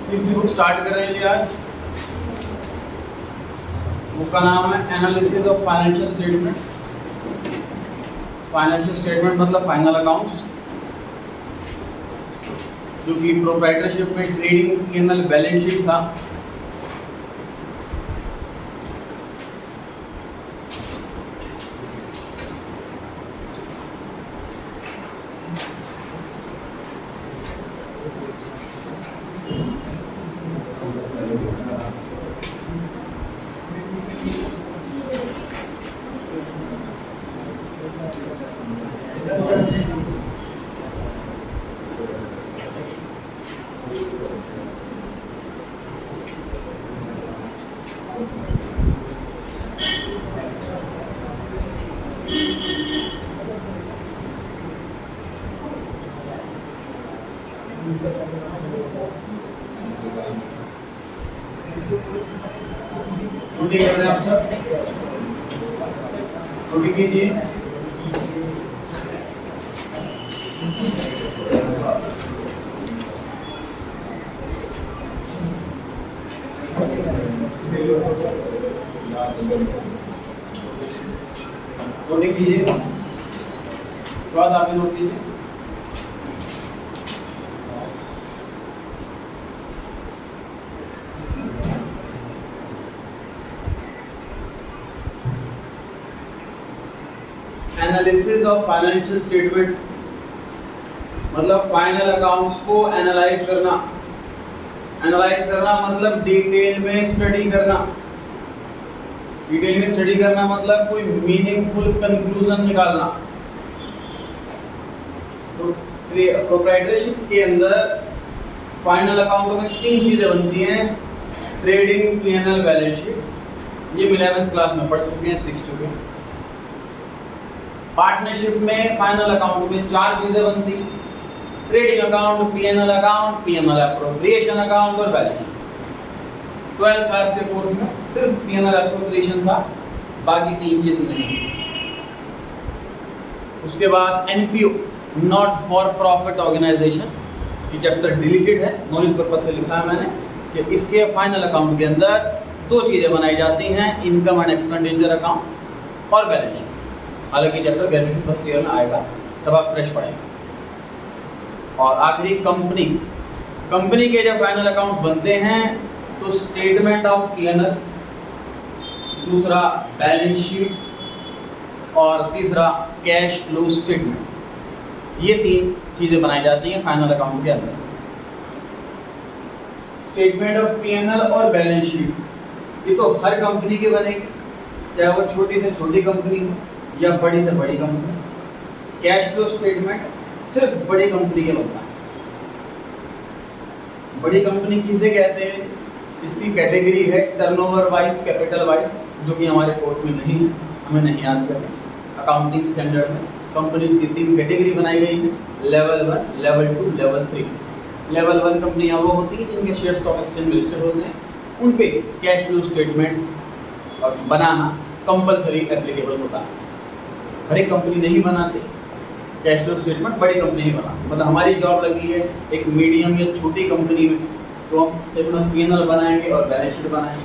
तीसरी book start कर रहे हैं जी आज। बुक का नाम है analysis of financial statement. Financial statement मतलब फाइनल अकाउंट्स, जो कि प्रोप्राइटरशिप में ट्रेडिंग P&L बैलेंस शीट था। छुट्टी कर रहे हैं आप सब, छुट्टी कीजिए। नोट कीजिए, थोड़ा सा आगे नोट कीजिए। एनालिसिस ऑफ फाइनेंशियल स्टेटमेंट मतलब फाइनल अकाउंट्स को एनालाइज करना। एनालाइज करना मतलब डिटेल में स्टडी करना। डिटेल में स्टडी करना मतलब कोई मीनिंगफुल कंक्लूजन निकालना। तो प्रोप्राइटरशिप के अंदर फाइनल अकाउंट में तीन चीजें बनती हैं: ट्रेडिंग P&L बैलेंस शीट, ये 11th क्लास में पढ़ चुके हैं, सीख चुके हैं। पार्टनरशिप में फाइनल अकाउंट में चार चीजें बनती: trading account, P&L account, P&L appropriation account और बैलेंस शीट। 12th क्लास के कोर्स में सिर्फ P&L एप्रोप्रिएशन था, बाकी तीन चीज नहीं। उसके बाद NPO, not for profit organisation, ये चैप्टर डिलीटेड है, नॉलेज पर्पज से लिखा है मैंने कि इसके फाइनल अकाउंट के अंदर दो चीजें बनाई जाती हैं: इनकम एंड एक्सपेंडिचर अकाउंट और बैलेंस शीट। हालांकि चैप्टर ग्रेजुएशन फर्स्ट ईयर में आएगा, तब आप फ्रेश पढ़ेंगे। और आखिरी कंपनी के जब फाइनल अकाउंट्स बनते हैं तो स्टेटमेंट ऑफ P&L, दूसरा बैलेंस शीट और तीसरा कैश फ्लो स्टेटमेंट, ये तीन चीजें बनाई जाती हैं फाइनल अकाउंट के अंदर। स्टेटमेंट ऑफ P&L और बैलेंस शीट ये तो हर कंपनी के बनेगी, चाहे वो छोटी से छोटी कंपनी हो या बड़ी से बड़ी कंपनी। कैश फ्लो स्टेटमेंट सिर्फ बड़ी कंपनी के बनता है। बड़ी कंपनी किसे कहते हैं? इसकी कैटेगरी है टर्नओवर वाइज, कैपिटल वाइज, जो कि हमारे कोर्स में नहीं है, हमें नहीं याद करना। अकाउंटिंग स्टैंडर्ड में कंपनीज की तीन कैटेगरी बनाई गई है: लेवल 1, लेवल 2, लेवल 3। लेवल 1 कंपनियां वो होती हैं जिनके शेयर स्टॉक एक्सचेंज में लिस्टेड होते हैं, उन पे कैश फ्लो स्टेटमेंट और बनाना कंपलसरी एप्लीकेबल होता है। हर एक कंपनी नहीं बनाती कैश फ्लो स्टेटमेंट, बड़ी कंपनी ही बनाती। मतलब हमारी जॉब लगी है एक मीडियम या छोटी कंपनी में, तो हम स्टेटमेंट ऑफ P&L बनाएंगे और बैलेंस शीट बनाएंगे।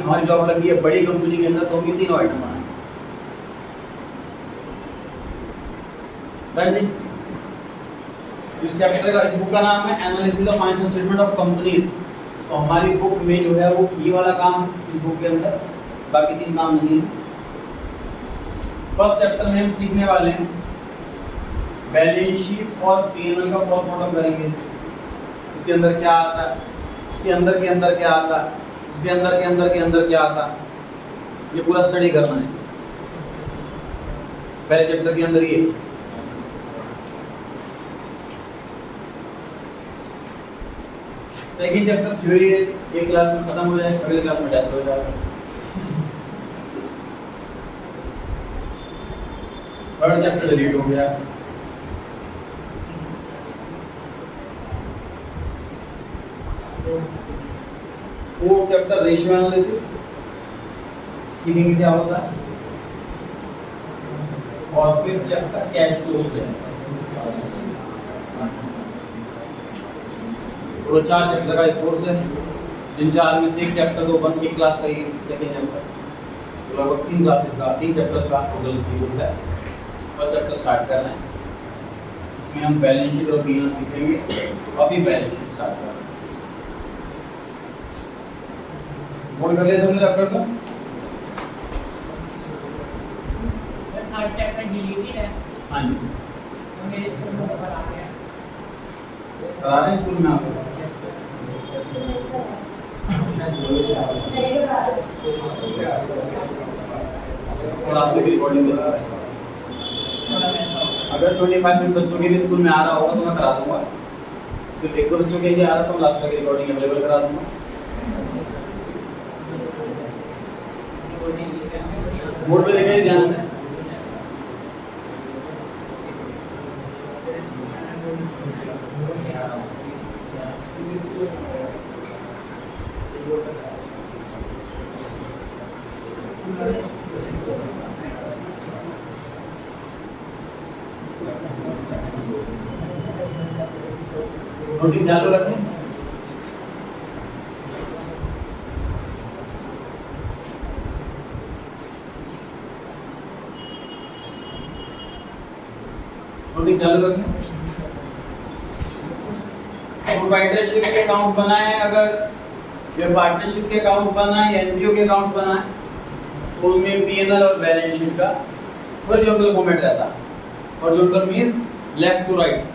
हमारी जॉब लगी है बड़ी कंपनी के अंदर, तो हम ये तीनों आइटम बनाएंगे। इस चैप्टर का, इस बुक का नाम है analysis of financial statement of companies. तो हमारी बुक में जो है वो ये वाला काम है इस बुक के अंदर, बाकी तीन काम नहीं है। फर्स्ट चैप्टर में हम सीखने वाले हैं बैलेंस शीट और P&L का पोस्टमार्टम करेंगे। इसके अंदर क्या आता है, उसके अंदर के अंदर क्या आता है, उसके अंदर के अंदर के अंदर क्या आता है, ये पूरा स्टडी करना है। पहले चैप्टर के अंदर ये सेकंड चैप्टर थ्योरी है, एक क्लास में खत्म हो जाएगा, अगले क्लास में टेस्ट हो जाएगा। थर्ड चैप्टर डिलीट हो गया। फोर्थ चैप्टर रेशियो एनालिसिस सीखेंगे क्या होता है, और fifth chapter cash flow statement. वो 4 चैप्टर का इस कोर्स है, जिन 4 में से एक चैप्टर तो एक क्लास का ही सेकेंड चैप्टर, तो लगभग 3 क्लासेस का 3 चैप्टर्स का टोटल बुक है। फर्स्ट चैप्टर स्टार्ट कर रहे हैं, इसमें हम बैलेंस शीट और पी&एल सीखेंगे। अभी बैलेंस शीट स्टार्ट कर रहे हैं। नोट कर लिया सबने? रख कर दो। थर्ड चैप्टर डिलीटेड है। हाँ जी, तो मेरे स्कूल में ऊपर आ गया। करा रहे हैं स्कूल में आपको? Yes sir. और आपसे भी रिकॉर्डिंग करा रहे हैं। अगर 25 मिनट बच्चों के भी स्कूल में आ रहा होगा तो मैं करा दूंगा। सिर्फ एक दो बच्चों के ही आ रहा तो मैं लास्ट की रिकॉर्डिंग अवेलेबल करा दूंगा। बोर्ड पे देखिए ध्यान से। नोटिंग चालू रखें। नोटिंग चालू रखें। प्रोप्राइटरशिप के अकाउंट्स बनाए, अगर या पार्टनरशिप के अकाउंट्स बनाए या एनपीओ के अकाउंट्स बनाए तो उनमें पी&एल और बैलेंस शीट का हॉरिजॉन्टल फॉर्मेट रहता है। Horizontal means left to right.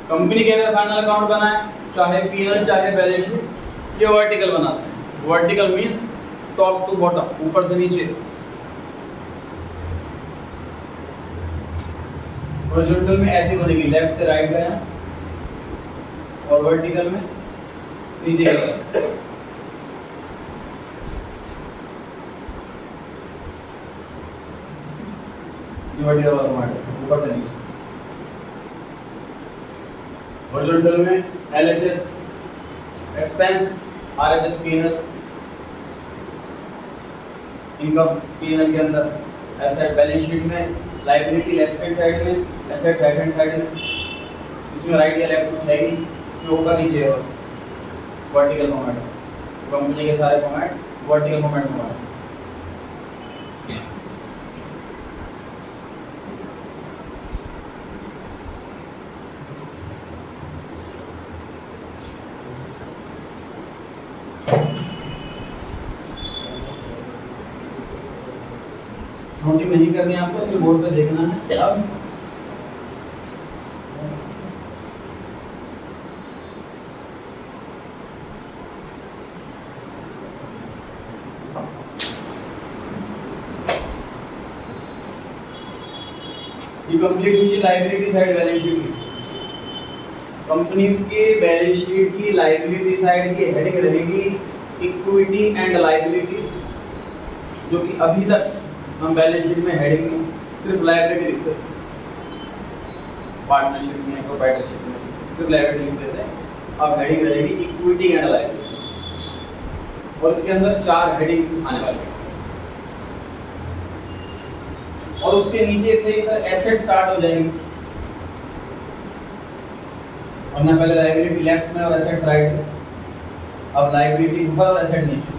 Company के अगर फाइनल अकाउंट बनाए, चाहे पी&एल चाहे बैलेंस शीट, ये वर्टिकल बनाते हैं। Vertical means top to bottom, ऊपर से नीचे। हॉरिजॉन्टल में ऐसे बनेगी, लेफ्ट से राइट गया, और वर्टिकल में नीचे की तरफ। ये वर्टिकल वाला फॉर्मेट, ऊपर से नीचे। हॉरिजॉन्टल में LHS expense, RHS P&L, income P&L के अंदर, एसेट बैलेंस शीट में, लायबिलिटी लेफ्ट हैंड साइड में, एसेट राइट हैंड साइड में। इसमें राइट या लेफ्ट कुछ है ही, इसमें ऊपर नीचे है। वर्टिकल फॉर्मेट, कंपनी के सारे फॉर्मेट वर्टिकल फॉर्मेट में है। नोटिंग नहीं करनी है आपको, सिर्फ बोर्ड पे देखना है। अब ये कंप्लीट कीजिए लायबिलिटी साइड बैलेंस शीट की। कंपनीज के बैलेंस शीट की लायबिलिटी साइड की हेडिंग रहेगी इक्विटी एंड लायबिलिटी, जो कि अभी तक हम बैलेंस शीट में हेडिंग में सिर्फ लायबिलिटी लिखते थे। पार्टनरशिप में, प्रोप्राइटरशिप में सिर्फ लायबिलिटी लिखते थे। अब हेडिंग रहेगी इक्विटी एंड लायबिलिटी, और इसके अंदर 4 हेडिंग आने वाली है। और उसके नीचे से ही सर एसेट स्टार्ट हो जाएंगे। हमने पहले लायबिलिटी लेफ्ट में और एसेट्स राइट में, अब लायबिलिटी ऊपर और एसेट नीचे।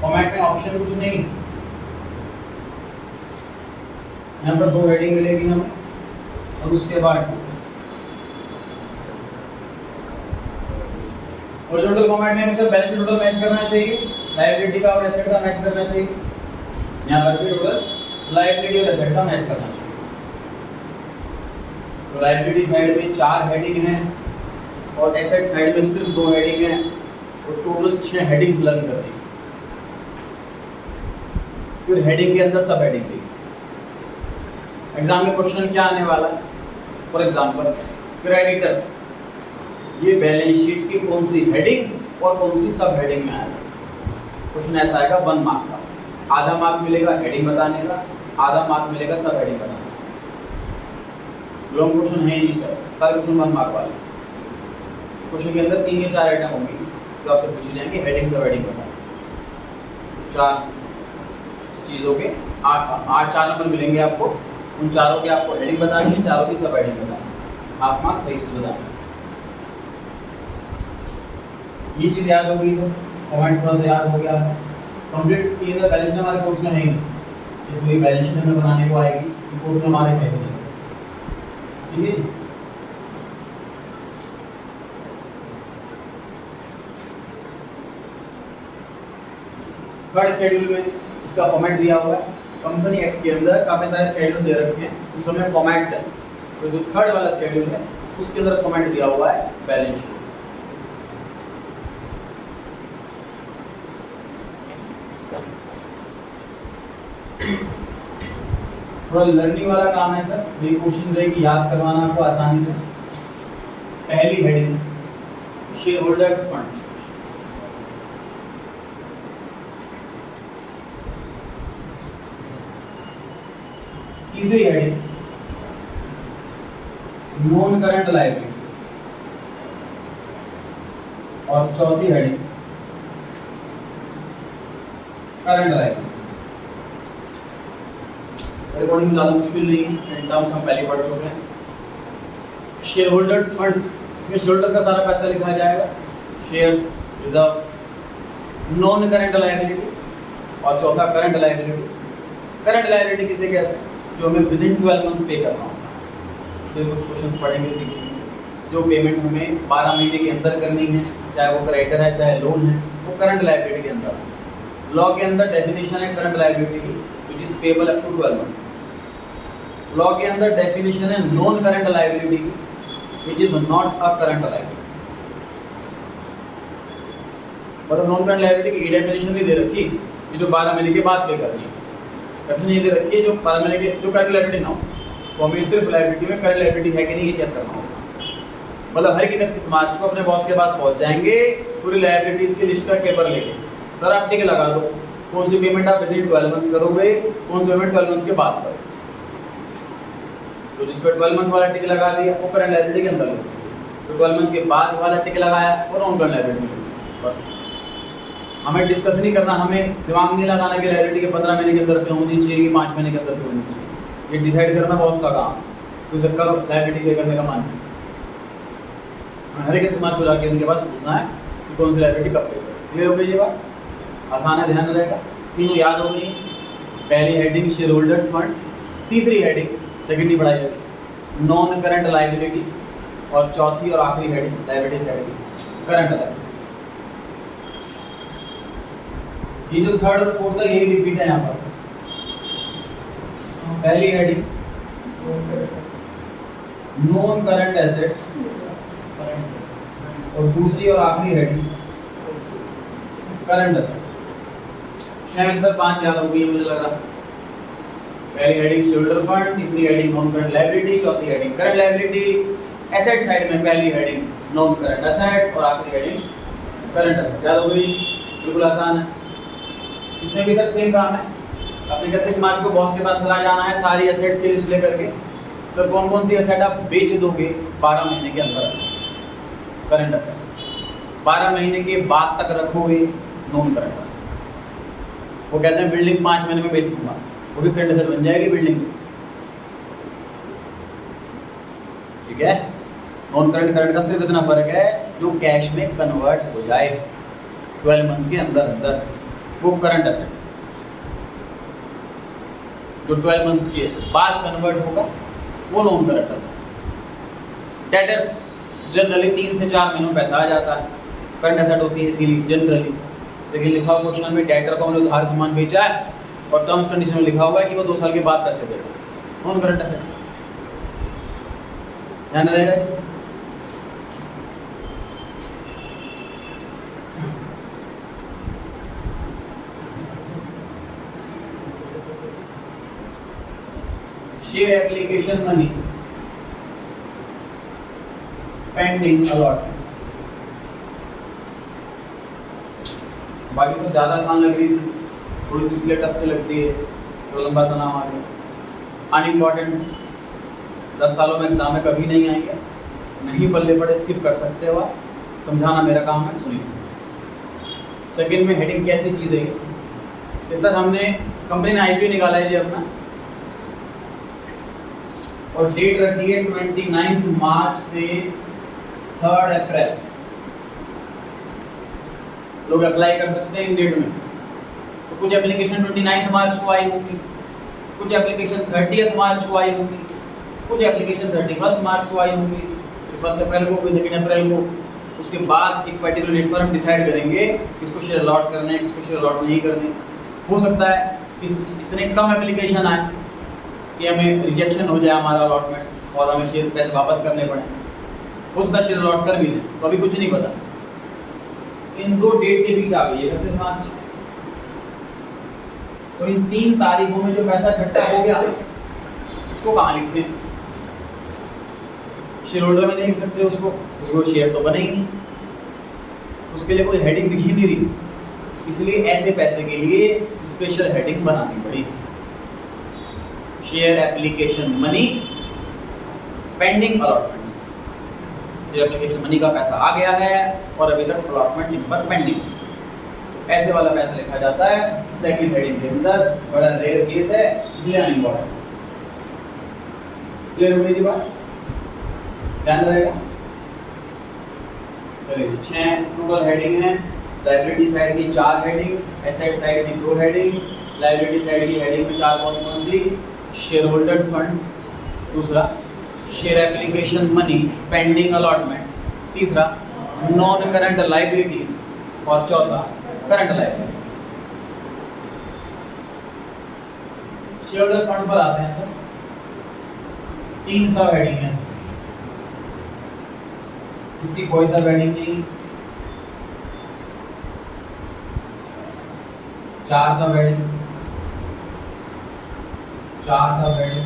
फॉर्मेट में ऑप्शन कुछ नहीं, यहाँ पर 2 हेडिंग मिलेगी हमें, और उसके बाद हॉरिजॉन्टल फॉर्मेट में हमें बैलेंस शीट टोटल मैच करना चाहिए, लायबिलिटी का और एसेट का मैच करना चाहिए। यहाँ पर भी टोटल लायबिलिटी और एसेट का मैच करना चाहिए। तो लायबिलिटी साइड में 4 हेडिंग हैं और एसेट साइड में सिर्फ 2 हेडिंग हैं, तो टोटल 6 हेडिंग्स लर्न करनी है। फिर हेडिंग के अंदर सब हेडिंग थी। एग्जाम में क्वेश्चन क्या आने वाला है? फॉर एग्जांपल क्रेडिटर्स, ये बैलेंस शीट की कौन सी हेडिंग और कौन सी सब हेडिंग में आएगा? क्वेश्चन ऐसा आएगा 1 मार्क का। आधा मार्क मिलेगा हेडिंग बताने का, आधा मार्क मिलेगा सब हेडिंग बताने का। लॉन्ग क्वेश्चन है नहीं सर, सारे क्वेश्चन 1 मार्क वाले। क्वेश्चन के अंदर 3 या 4 आइटम होंगी जो आपसे पूछे जाएंगे, हेडिंग सब हेडिंग बताना। 4 चीज़ों के 8 4 नंबर मिलेंगे आपको उन चारों की आपको हेडिंग बतानी है, चारों की सब हेडिंग बतानी है, हाफ मार्क्स सही चीज बतानी है। ये चीज याद हो गई है, कमेंट थोड़ा सा याद हो गया है। कंप्लीट ये बैलेंस शीट हमारे कोर्स में है ही नहीं, ये पूरी बैलेंस शीट हमें बनाने को आएगी, ये कोर्स में हमारे है ही नहीं। ठीक है जी। थर्ड शेड्यूल में इसका फॉर्मेट दिया हुआ है। कंपनी एक्ट के अंदर काफी सारे शेड्यूल दे रखे हैं, उसमें फॉर्मेट्स है। तो जो थर्ड वाला शेड्यूल है उसके अंदर फॉर्मेट दिया हुआ है बैलेंस शीट। थोड़ा लर्निंग वाला काम है सर, मेरी कोशिश रहेगी याद करवाना आपको आसानी से। पहली हेडिंग शेयर होल्डर्स फंड्स, तीसरी हेडिंग नॉन करंट लायबिलिटी, और चौथी हेडिंग करंट लायबिलिटी। रिकॉर्डिंग ज़्यादा मुश्किल नहीं है, इन टर्म्स हम पहले पढ़ चुके हैं। शेयर होल्डर्स फंड्स, इसमें शेयर होल्डर्स का सारा पैसा लिखा जाएगा, shares, reserve, non current liability और चौथा करंट लायबिलिटी। करंट लायबिलिटी किसे कहते हैं? जो हमें विद इन 12 मंथ्स पे करना होता है। इससे कुछ क्वेश्चंस पढ़ेंगे, सीखेंगे। जो पेमेंट हमें 12 महीने के अंदर करनी है, चाहे वो क्रेडिटर है चाहे लोन है, वो करंट लायबिलिटी के अंदर है। लॉ के अंदर डेफिनेशन है करंट लायबिलिटी की, which is payable up to 12 month. Law के अंदर डेफिनेशन है नॉन करंट लायबिलिटी की, which is not a current liability. मतलब नॉन करंट लायबिलिटी की डेफिनेशन भी दे रखी है, जो 12 महीने के बाद पे करनी है। डेफिनेशन ये दे रखी है जो 12 महीने के जो करंट लायबिलिटी ना हो, तो हमें सिर्फ लायबिलिटी में करंट लायबिलिटी है कि नहीं ये चेक करना होगा। मतलब हर 31 मार्च को अपने बॉस के पास पहुंच जाएंगे पूरी लायबिलिटीज की लिस्ट का पेपर लेके, सर आप टिक लगा दो कौन सी पेमेंट आप विद इन 12 मंथ करोगे, कौन सी पेमेंट 12 मंथ के बाद करोगे। तो जिस पर 12 मंथ वाला टिक लगा दिया वो करंट लायबिलिटी के अंदर, तो 12 मंथ के बाद वाला टिक लगाया वो नॉन करंट लायबिलिटी। बस हमें डिस्कस नहीं करना, हमें दिमाग नहीं लगाना कि लायबिलिटी के 15 महीने के अंदर पे होनी चाहिए कि 5 महीने के अंदर पे होनी चाहिए। ये डिसाइड करना बॉस का काम, तो जब कब लायबिलिटी पे करने का मन है हर एक दिमाग को जाके उनके पास पूछना है कि कौन सी लायबिलिटी कब पे करें। क्लियर हो गई ये बात? आसान है, ध्यान रहेगा। तीनों याद हो गई। पहली हेडिंग शेयर होल्डर्स फंड्स, तीसरी हेडिंग सेकंड नहीं पढ़ाई जाएगी नॉन करंट लायबिलिटी, और चौथी और आखिरी heading liability heading current liability. ये जो थर्ड और फोर्थ है यही रिपीट है यहाँ पर। पहली हेडिंग नॉन करंट एसेट्स, और दूसरी और आखिरी हेडिंग करंट एसेट्स। 6 में से 5 याद हो गई मुझे लग रहा। पहली हेडिंग शेयर होल्डर फंड, तीसरी हेडिंग नॉन करंट लायबिलिटी, चौथी heading current liability. Asset side में पहली हेडिंग नॉन करंट एसेट्स और आखिरी हेडिंग करंट एसेट्स। याद हो गई? बिल्कुल आसान है। इसमें भी सर सेम काम है। अपने 31 मार्च को बॉस के पास चला जाना है सारी एसेट्स की लिस्ट लेकर के। सर कौन कौन सी एसेट आप बेच दोगे 12 महीने के अंदर? Current assets. 12 महीने के बाद तक रखोगे नॉन करंट एसेट। वो कहते हैं बिल्डिंग 5 महीने में बेच दूंगा, वो भी करंट एसेट बन जाएगी बिल्डिंग। ठीक है? नॉन करंट करंट का सिर्फ इतना फर्क है जो कैश में कन्वर्ट हो जाए 12 मंथ के अंदर अंदर, वो करंट एसेट। जो 12 मंथ्स के बाद कन्वर्ट होगा वो non current asset. Debtors generally 3 से 4 महीनों में पैसा आ जाता है, करंट एसेट होती है इसीलिए जनरली। लेकिन लिखा हुआ क्वेश्चन में डेटर को हमने उधार सामान बेचा है और टर्म्स कंडीशन में लिखा हुआ है कि वो 2 साल के बाद पैसे देगा, नॉन करंट एसेट। ध्यान रहेगा। Share application money pending allotment. बाकी सब ज़्यादा आसान लग रही थी, थोड़ी सी इसलिए टफ से लगती है, तो लंबा सा नाम आ गया। अनइम्पॉर्टेंट 10 सालों में एग्जाम में कभी नहीं आएंगे, नहीं पल्ले पड़े स्किप कर सकते हो आप, समझाना मेरा काम है। सुनिए सेकंड में हेडिंग कैसी चीज़ है ये सर, हमने कंपनी ने आईपीओ निकाला है जी अपना, और डेट रखी है 29 मार्च से 3 अप्रैल। लोग अप्लाई कर सकते हैं इन डेट में। तो कुछ एप्लीकेशन 29 मार्च को आई होंगी, कुछ एप्लीकेशन 30 मार्च को आई होंगी, कुछ एप्लीकेशन 31 मार्च को आई होंगी, 1 अप्रैल को, फिर 2 अप्रैल को। उसके बाद एक पर्टिकुलर डेट पर हम डिसाइड करेंगे किसको शेयर अलॉट करने हैं, किसको शेयर अलॉट नहीं करने। हो सकता है कि इतने कम एप्लीकेशन आए कि हमें रिजेक्शन हो जाए हमारा अलॉटमेंट और हमें शेयर पैसे वापस करने पड़े। हो सकता है शेयर अलॉट कर भी दें, तो अभी कुछ नहीं पता। इन 2 डेट के बीच आ गई है 31 मार्च, तो इन 3 तारीखों में जो पैसा इकट्ठा हो गया उसको कहाँ लिखते हैं? शेयर होल्डर में नहीं लिख सकते उसको शेयर तो बने ही नहीं, उसके लिए कोई हेडिंग दिख ही नहीं रही, इसलिए ऐसे पैसे के लिए स्पेशल हेडिंग बनानी पड़ी। Share application money pending allotment. Share application money का पैसा आ गया है और अभी तक अलॉटमेंट नंबर पेंडिंग। ऐसे वाला पैसा लिखा जाता है सेकंड हेडिंग के अंदर। बड़ा रेयर केस है इसलिए अनइम्पोर्टेंट। क्लियर हो गई जी बात? ध्यान रहेगा। चलिए 6 टोटल हेडिंग है। लायबिलिटी साइड की 4 हेडिंग, एसेट साइड की 2 हेडिंग। लायबिलिटी साइड की हेडिंग में 4 कौन सी? शेयर होल्डर्स फंड्स, दूसरा share application money pending allotment, तीसरा नॉन करंट लायबिलिटीज और चौथा current liability. Share holders funds पर आते हैं सर। 3 सब हेडिंग है इसकी, कोई सब हेडिंग नहीं। 4 सब हेडिंग, 4 सब हेडिंग।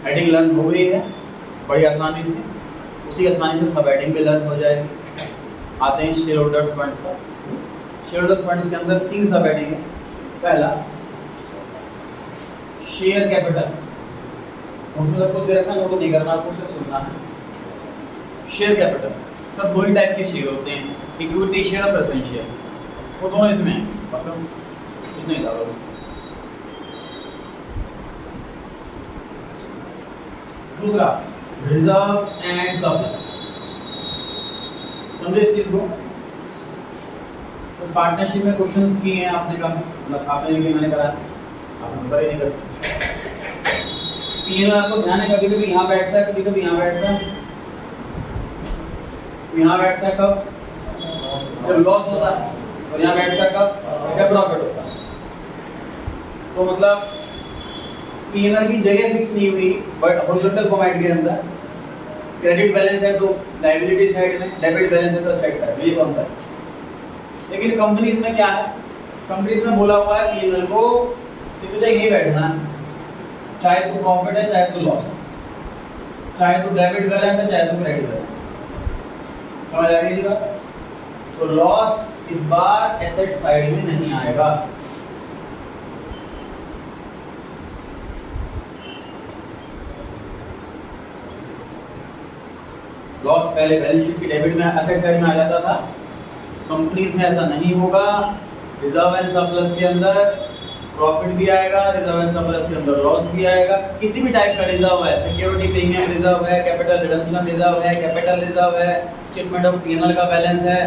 हेडिंग लर्न हो गई है बड़ी आसानी से, उसी आसानी से सब हेडिंग भी लर्न हो जाएगी। आते हैं शेयर होल्डर्स फंड्स पर। शेयर होल्डर्स फंड्स के अंदर 3 सब हेडिंग है। पहला शेयर कैपिटल, उसमें सब कुछ दे रखा है, नोट नहीं करना आपको, सिर्फ सुनना है। शेयर कैपिटल सब 2 ही टाइप के शेयर होते हैं, इक्विटी शेयर और प्रेफरेंस शेयर। वो दोनों इसमें हैं, मतलब इतना ही ज़्यादा। दूसरा रिजर्व्स एंड सरप्लस। समझे इस चीज को? तो पार्टनरशिप में क्वेश्चंस किए हैं आपने, कहा मतलब आपने नहीं किया, मैंने करा, आप नंबर ही नहीं करते। पीएल आपको ध्यान है, कभी कभी यहाँ बैठता है, कभी कभी यहाँ बैठता है। यहाँ बैठता है कब? जब लॉस होता है, और यहाँ बैठता है कब? जब प्रॉफिट होता है। तो मतलब पीएनआर की जगह फिक्स नहीं हुई, बट हॉरिजॉन्टल फॉर्मेट के अंदर क्रेडिट बैलेंस है तो लायबिलिटी साइड में, डेबिट बैलेंस है तो एसेट साइड में, ये कौन सा है? लेकिन कंपनीज में क्या है? कंपनीज में बोला हुआ है पीएनआर को कि तुझे यही बैठना है, चाहे तो प्रॉफिट है चाहे तो लॉस है, चाहे तो डेबिट बैलेंस है चाहे तो क्रेडिट बैलेंस। समझ आ रही है बात? तो लॉस इस बार एसेट साइड में नहीं आएगा। लॉस पहले बैलेंस शीट की डेबिट में, एसेट साइड में आ जाता था। कंपनीज में ऐसा नहीं होगा। रिजर्व एंड सरप्लस के अंदर प्रॉफिट भी आएगा, रिजर्व एंड सरप्लस के अंदर लॉस भी आएगा। किसी भी टाइप का रिजर्व है, सिक्योरिटी प्रीमियम रिजर्व है, कैपिटल रिडम्पशन रिजर्व है, कैपिटल रिजर्व है, स्टेटमेंट ऑफ पीएनएल का बैलेंस है,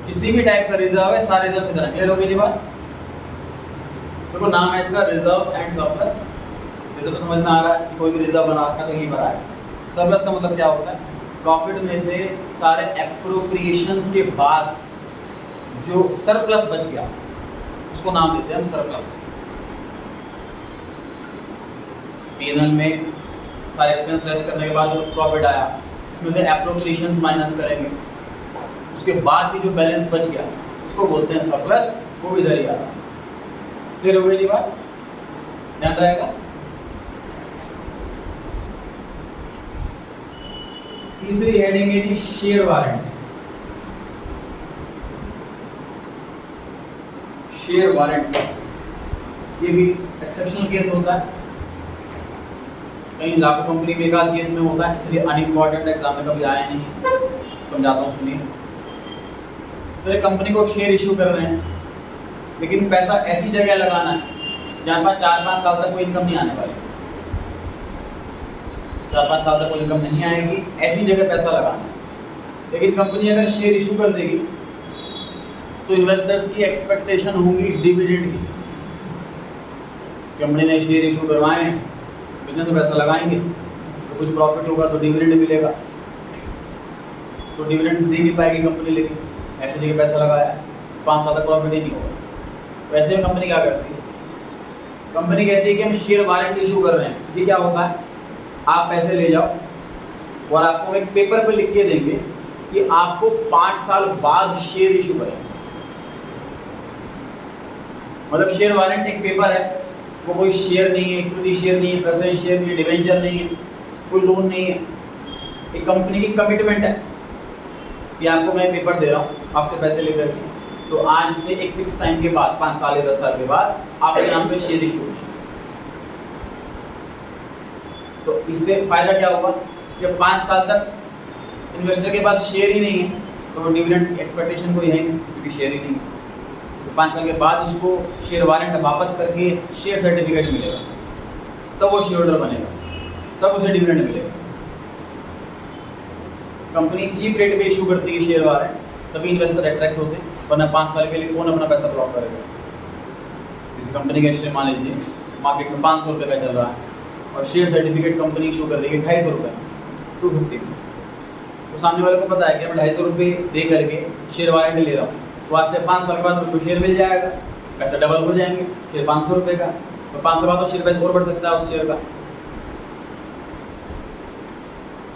किसी भी टाइप का रिजर्व है, सारे रिजर्व की तरह। क्लियर हो गई जी बात? देखो नाम है इसका रिजर्व्स एंड सरप्लस। रिजर्व समझ में आ रहा है कि कोई भी रिजर्व बना रखा तो यही भरा है। सरप्लस का मतलब क्या होता है? प्रॉफिट में से सारे एप्रोप्रिएशंस के बाद जो सरप्लस बच गया उसको नाम देते हैं हम सरप्लस। पीएनएल में सारे एक्सपेंस लेस करने के बाद जो प्रॉफिट आया उसमें से एप्रोप्रिएशंस माइनस करेंगे, उसके बाद भी जो बैलेंस बच गया उसको बोलते हैं सरप्लस। वो भी इधर ही आ रहा है। क्लियर हो गई जी बात? ध्यान रहेगा। तीसरी हेडिंग है जी शेयर वारंट। शेयर वारंट ये भी एक्सेप्शनल केस होता है, कहीं लाखों कंपनी में एक आध केस में होता है, इसलिए अनइम्पॉर्टेंट एग्जाम में कभी आया नहीं। समझाता हूँ सुनिए। तो कंपनी को शेयर इशू कर रहे हैं, लेकिन पैसा ऐसी जगह लगाना है जहाँ पर 4-5 साल तक कोई इनकम नहीं आने वाली। 4-5 साल तक कोई इनकम नहीं आएगी, ऐसी जगह पैसा लगाना है। लेकिन कंपनी अगर शेयर इशू कर देगी तो इन्वेस्टर्स की एक्सपेक्टेशन होंगी डिविडेंड की। कंपनी ने शेयर इशू करवाए हैं, बिजनेस में पैसा लगाएंगे तो कुछ प्रॉफिट होगा तो डिविडेंड मिलेगा, तो डिविडेंड दे नहीं पाएगी कंपनी। लेकिन ऐसी जगह पैसा लगाया 5 साल तक प्रॉफिट ही नहीं होगा। वैसे में कंपनी क्या करती है, कंपनी कहती है कि हम शेयर वारंट इशू कर रहे हैं। ये क्या होता है, आप पैसे ले जाओ और आपको एक पेपर पे लिख के देंगे कि आपको 5 साल बाद शेयर इशू करेंगे। मतलब शेयर वारंट एक पेपर है, वो कोई शेयर नहीं है, इक्विटी शेयर नहीं है, प्रेफरेंस शेयर नहीं है, डिवेंचर नहीं है, कोई लोन नहीं है। एक कंपनी की कमिटमेंट है कि आपको मैं पेपर दे रहा हूँ आपसे पैसे लेकर के, तो आज से एक फिक्स टाइम के बाद 5 साल या 10 साल के बाद आपके नाम पे शेयर इशू होंगे। तो इससे फायदा क्या होगा, जब 5 साल तक इन्वेस्टर के पास शेयर ही नहीं है तो डिविडेंड एक्सपेक्टेशन कोई है नहीं, क्योंकि शेयर ही नहीं है। तो 5 साल के बाद उसको शेयर वारंट वापस करके शेयर सर्टिफिकेट मिलेगा, तब वो शेयर होल्डर बनेगा, तब उसे डिविडेंड मिलेगा। कंपनी चीप रेट पे इशू करती है शेयर वारंट, तभी इन्वेस्टर अट्रैक्ट होते हैं, वरना 5 साल के लिए कौन अपना पैसा ब्लॉक करेगा। किसी कंपनी का शेयर मान लीजिए मार्केट में 500 रुपये का चल रहा है और शेयर सर्टिफिकेट कंपनी इशू कर रही है 250 रुपये, 250, तो सामने वाले को पता है कि मैं 250 रुपये दे करके शेयर वारंट ले रहा हूँ, तो आज से 5 साल के बाद उनको शेयर मिल जाएगा, पैसा डबल हो जाएंगे, शेयर 500 रुपये का, तो 5 साल बाद तो शेयर प्राइस और बढ़ सकता है उस शेयर का।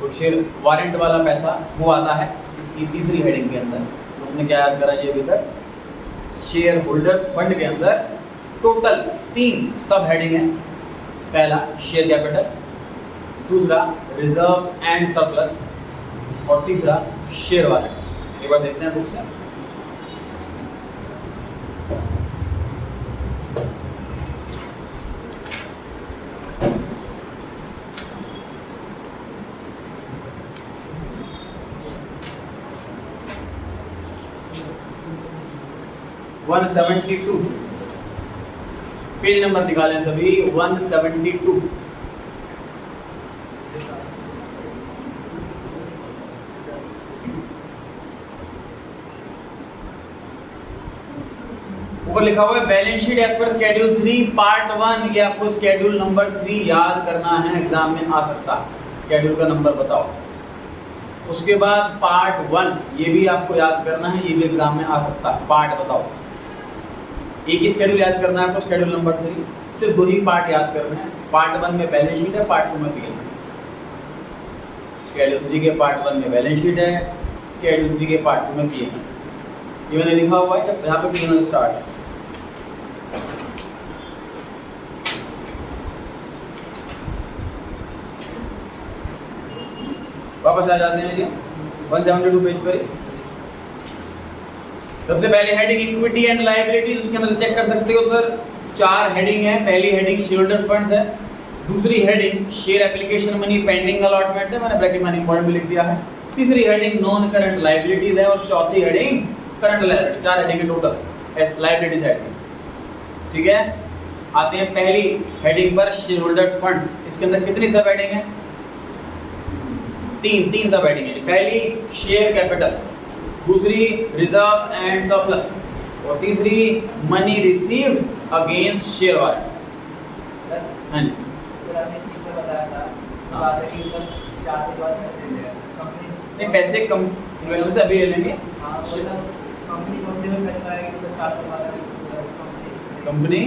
तो शेयर वारंट वाला पैसा वो आता है इसकी तीसरी हेडिंग के अंदर। तो हमने क्या याद करा जी अभी तक, शेयर होल्डर्स फंड के अंदर टोटल 3 सब हेडिंग है। पहला शेयर कैपिटल, दूसरा रिजर्व्स एंड सरप्लस, और तीसरा शेयर वारंट। एक बार देखते हैं बुक से। वन 172 पेज नंबर निकालें सभी, 172। ऊपर लिखा हुआ है balance sheet as per schedule 3 part 1। ये आपको शेड्यूल नंबर 3 याद करना है, एग्जाम में आ सकता है। शेड्यूल का नंबर बताओ। उसके बाद पार्ट 1 ये भी आपको याद करना है, ये भी एग्जाम में आ सकता है। पार्ट बताओ, एक ही शेड्यूल याद करना है आपको, शेड्यूल नंबर 3। सिर्फ 2 ही पार्ट याद करने हैं। पार्ट 1 में बैलेंस शीट है, पार्ट 2 में पीएल। शेड्यूल 3 के पार्ट 1 में बैलेंस शीट है, शेड्यूल 3 के पार्ट 2 में पीएल। ये मैंने लिखा हुआ है, जब यहाँ पे पीएल स्टार्ट है। वापस आ जाते हैं जी 172 पेज पर। सबसे पहले हेडिंग इक्विटी एंड लायबिलिटीज, उसके अंदर चेक कर सकते हो सर 4 हेडिंग है। पहली हेडिंग शेयर होल्डर्स फंड्स है, दूसरी heading share application money pending allotment है, मैंने ब्रैकेट में इंपॉर्टेंट भी लिख दिया है। तीसरी हेडिंग नॉन करंट लायबिलिटीज है, और चौथी हेडिंग करंट लायबिलिटी। 4 हेडिंग है टोटल एस लायबिलिटीज हेडिंग। ठीक है, आते हैं पहली हेडिंग पर शेयर होल्डर्स फंड्स। इसके अंदर कितनी सब हेडिंग है? 3 सब हेडिंग है। पहली शेयर कैपिटल, दूसरी रिजर्व्स एंड सरप्लस, और तीसरी money received against share warrants. हाँ जी सर, आपने तीसरा बताया था, बात है कि मतलब 4 से बाद पैसे ले कंपनी नहीं, पैसे कम इन्वेस्टर से अभी ले लेंगे। हाँ, मतलब कंपनी कौन से में पैसा लगाएगी, मतलब 4 से बाद कंपनी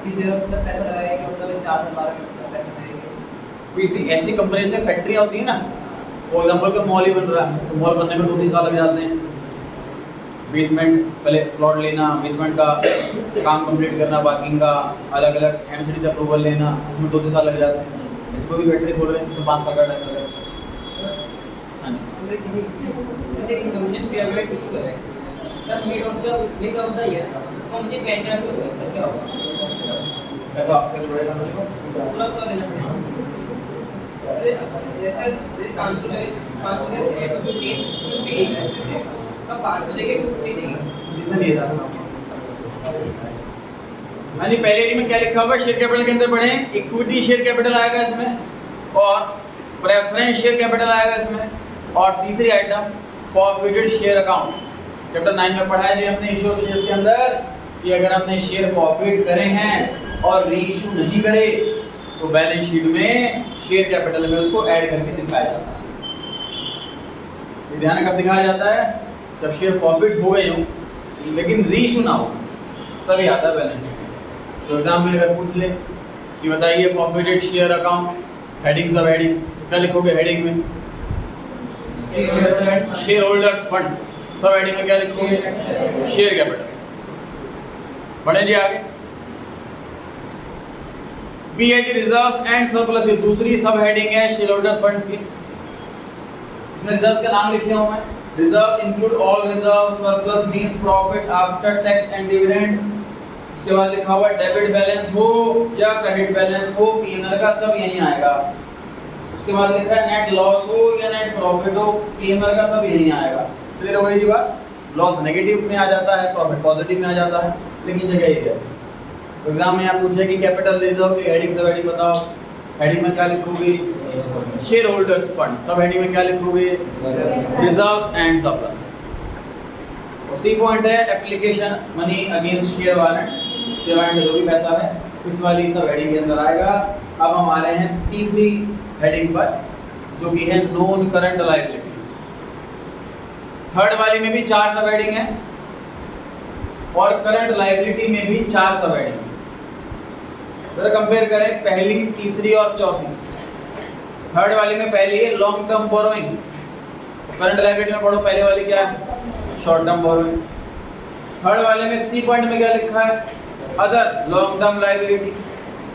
किसी मतलब पैसा लगाएगी, मतलब 4 से बाद पैसा देगी। किसी ऐसी कंपनी से फैक्ट्रियाँ होती है ना, फॉर एग्जाम्पल का मॉल ही बन रहा है, तो मॉल बनने में 2-3 साल लग जाते हैं। बेसमेंट पहले प्लॉट लेना, बेसमेंट का काम कंप्लीट करना, पार्किंग का अलग अलग एमसीडी से अप्रूवल लेना, उसमें 2-3 साल लग जाते हैं। इसको भी फैक्ट्री खोल रहे हैं तो 5 साल का टाइम लगेगा। हाँ जी, किसी कंपनी शेयर में किसी को है sir, mid of the year company कहता है तो क्या होगा? पैसा आपसे जुड़ेगा मेरे को पूरा लेना पड़ेगा। जैसे 500 से 15 से 15 58 तो 500 देके 250 देंगे। जितना दिया था हाँ जी। पहले एडी में क्या लिखा हुआ है शेयर कैपिटल के अंदर पढ़े, इक्विटी शेयर कैपिटल आएगा इसमें और प्रेफरेंस शेयर कैपिटल आएगा इसमें, और तीसरी item forfeited share account. Chapter 9 में पढ़ा है भी हमने इशू ऑफ शेयर्स के अंदर कि अगर हमने शेयर फॉरफिट करे हैं और री इशू नहीं करे तो बैलेंस शीट में शेयर कैपिटल में उसको ऐड करके दिखाया जाता है। ये ध्यान कब दिखाया जाता है, जब शेयर फॉरफिट हो गए हो लेकिन री इशू ना हो तभी आता है बैलेंस शीट में। तो एग्जाम में अगर पूछ ले कि बताइए फॉरफिटेड शेयर अकाउंट, हेडिंग सब हेडिंग क्या लिखोगे हेडिंग में, शेयर होल्डर्स फंड्स, सब हेडिंग में क्या लिखोगे शेयर कैपिटल। बढ़े जी आगे। बी है जी रिजर्व्स एंड सरप्लस, ये दूसरी सब हेडिंग है शेयर होल्डर्स फंड्स की। इसमें रिजर्व्स का नाम लिखे हुए हैं, reserve include all reserve, surplus means profit after tax and dividend. उसके बाद लिखा हुआ डेबिट बैलेंस हो या क्रेडिट बैलेंस हो, पीएनएल का सब यहीं आएगा। उसके बाद लिखा है नेट लॉस हो या नेट प्रॉफिट हो, पीएनएल का सब यहीं आएगा। क्लियर हो गई जी बात। लॉस नेगेटिव में आ जाता है, प्रॉफिट पॉजिटिव में आ जाता है, लेकिन जगह एक है। तो एग्जाम में आप पूछे कि कैपिटल रिजर्व की हेडिंग सब हेडिंग बताओ, हेडिंग में क्या लिखोगे शेयर होल्डर्स फंड, सब हेडिंग में क्या लिखोगे रिजर्व्स एंड सरप्लस। और सी पॉइंट है application money against share warrant, share warrant में जो भी पैसा है इस वाली सब हेडिंग के अंदर आएगा। अब हम आ रहे हैं तीसरी हेडिंग पर जो कि है नॉन करंट लायबिलिटीज। थर्ड वाली में भी 4 सब हेडिंग है और करंट लायबिलिटी में भी 4 सब हेडिंग है। जरा कंपेयर करें पहली, तीसरी और चौथी। थर्ड वाली में पहली है long term borrowing, current liability में पढ़ो पहले वाली क्या है शॉर्ट टर्म बोरोइंग। थर्ड वाले में सी पॉइंट में क्या लिखा है other long term liability.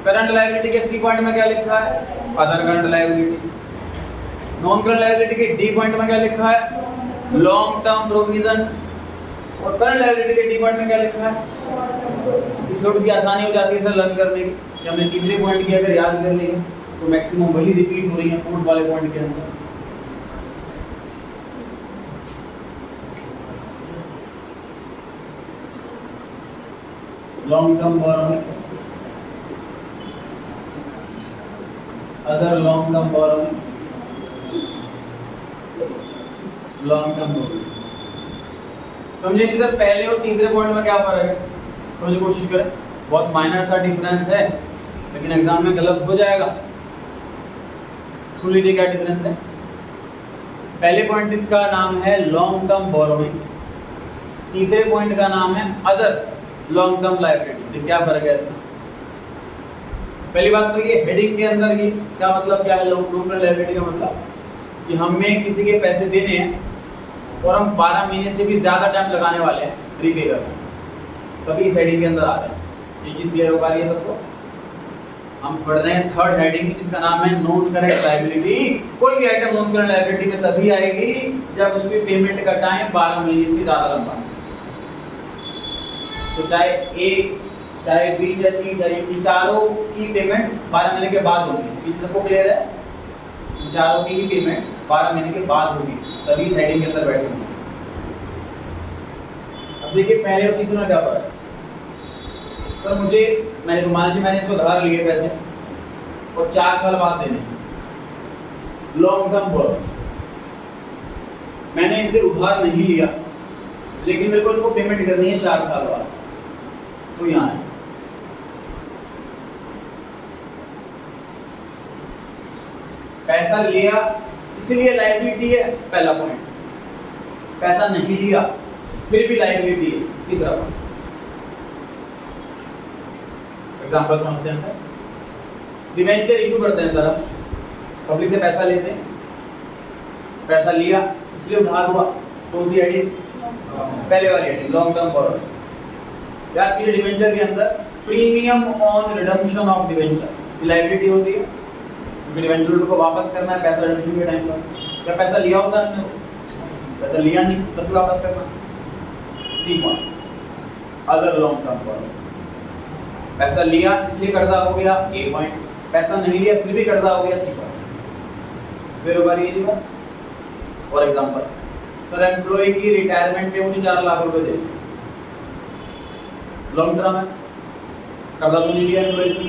Current liability के सी पॉइंट में क्या लिखा है other current liability. Non current liability के डी पॉइंट में क्या लिखा है लॉन्ग टर्म प्रोविजन। और करंट लायबिलिटी के डी पॉइंट में क्या लिखा है। इस थोड़ी सी आसानी हो जाती है सर लर्न करने की कि हमने तीसरे पॉइंट की अगर याद कर ली है तो मैक्सिमम वही रिपीट हो रही है फोर्थ वाले पॉइंट के अंदर। Long term borrowing, other long term borrowing, long term borrowing. समझे कि सर पहले और तीसरे पॉइंट में क्या फर्क है, समझने की कोशिश करें। बहुत माइनर सा डिफरेंस है लेकिन एग्जाम में गलत हो जाएगा। सुन लीजिए क्या डिफरेंस है। पहले पॉइंट का नाम है लॉन्ग टर्म बोरोइंग, तीसरे पॉइंट का नाम है अदर लॉन्ग टर्म लायबिलिटी। क्या फर्क है इसमें। पहली बात तो ये हेडिंग के अंदर की क्या मतलब क्या है लॉन्ग टर्म लायबिलिटी का मतलब कि हमें किसी के पैसे देने हैं और हम 12 महीने से भी ज़्यादा टाइम लगाने वाले हैं रीपे करने, तभी इस हेडिंग के अंदर आ रहे हैं। ये चीज़ क्लियर हो पा रही है सबको। हम पढ़ रहे हैं थर्ड हेडिंग, इसका नाम है नॉन करंट लायबिलिटी। कोई भी आइटम नॉन करंट लायबिलिटी में तभी आएगी जब उसकी पेमेंट का टाइम 12 महीने से ज़्यादा लंबा है। तो चाहे ए, चाहे बी, चाहे सी, चाहे डी, चारों की पेमेंट 12 महीने के बाद होगी। ये सबको क्लियर है। चारों की ही पेमेंट 12 महीने के बाद होगी, तभी इस हेडिंग के अंदर बैठेंगे। अब देखिए पहले और तीसरे में क्या फर्क है। सर मुझे मैंने मान लीजिए मैंने इसको उधार लिए पैसे और 4 साल बाद देने, लॉन्ग टर्म बोरोइंग। मैंने इनसे उधार नहीं लिया लेकिन मेरे को इनको पेमेंट करनी है 4 साल बाद, तो यहाँ है पैसा लिया इसलिए लायबिलिटी है पहला पॉइंट, पैसा नहीं लिया फिर भी लायबिलिटी है तीसरा पॉइंट। एग्जांपल समझते हैं सर। डिवेंचर इशू करते हैं सर, हम पब्लिक से पैसा लेते हैं, पैसा लिया इसलिए उधार हुआ, कौन सी हेडिंग पहले वाली हेडिंग लॉन्ग टर्म बोरोइंग। याद कीजिए डिवेंचर के अंदर premium on redemption of debenture liability होती है क्योंकि डिवेंचर को वापस करना है पैसा रिडम्पशन के टाइम पर। क्या पैसा लिया होता है, पैसा लिया नहीं तब भी वापस करना। C point other long term borrowing, पैसा लिया इसलिए कर्जा हो गया ए पॉइंट, पैसा नहीं लिया फिर भी कर्जा हो गया सी पॉइंट। फिर होगा ये बात। और एग्जांपल सर एम्प्लॉय की रिटायरमेंट पे मुझे 4 लाख रुपए दे, लॉन्ग टर्म है, कर्जा तो नहीं लिया एम्प्लॉय से,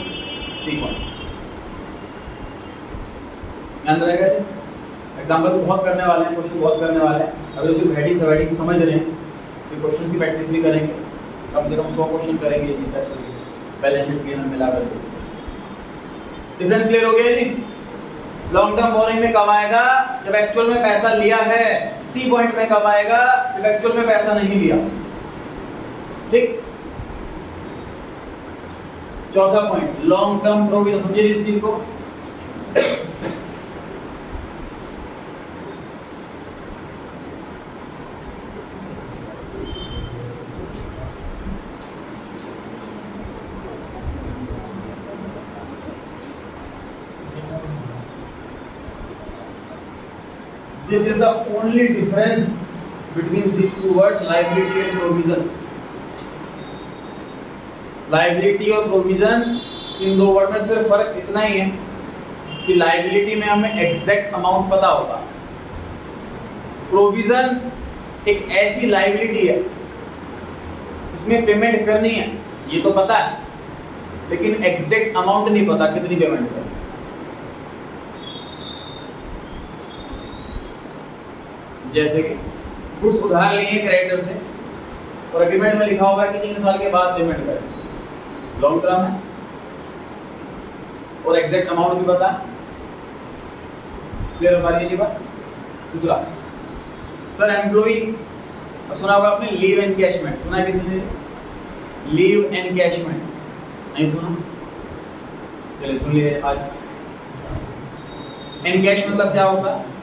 सी पॉइंट ध्यान रहेगा। एग्जाम्पल्स बहुत करने वाले हैं, क्वेश्चन बहुत करने वाले हैं। अगर जो हेडिंग हेडिंग समझ रहे हैं तो क्वेश्चन की प्रैक्टिस भी करेंगे, कम से कम 100 क्वेश्चन करेंगे जी सर, बैलेंस शीट के मिला करके। डिफरेंस क्लियर हो गया जी। लॉन्ग टर्म बोरिंग में कब आएगा? जब एक्चुअल में पैसा लिया है। सी पॉइंट में कब आएगा? जब एक्चुअल में पैसा नहीं लिया। ठीक। चौथा पॉइंट, लॉन्ग टर्म प्रोविजन, समझिए इस चीज को। This is the only difference between these two words, liability and provision. Liability और प्रोविजन, इन दो वर्ड में सिर्फ फर्क इतना ही है कि लाइबिलिटी में हमें एग्जैक्ट अमाउंट पता होता है। प्रोविजन एक ऐसी लाइबिलिटी है इसमें पेमेंट करनी है, ये तो पता है, लेकिन एग्जैक्ट अमाउंट नहीं पता कितनी पेमेंट करनी। जैसे कि गुड्स उधार लिए क्रेडिटर से और एग्रीमेंट में लिखा होगा कि 3 साल के बाद पेमेंट करें, लॉन्ग टर्म है और एग्जैक्ट अमाउंट भी पता। क्लियर हो पा रही है बात। दूसरा, सर एम्प्लॉई, सुना होगा आपने लीव एनकैशमेंट, सुना है किसी ने? लीव एनकैशमेंट नहीं सुना? चलिए सुन लिए आज। एनकैश मतलब क्या होता है?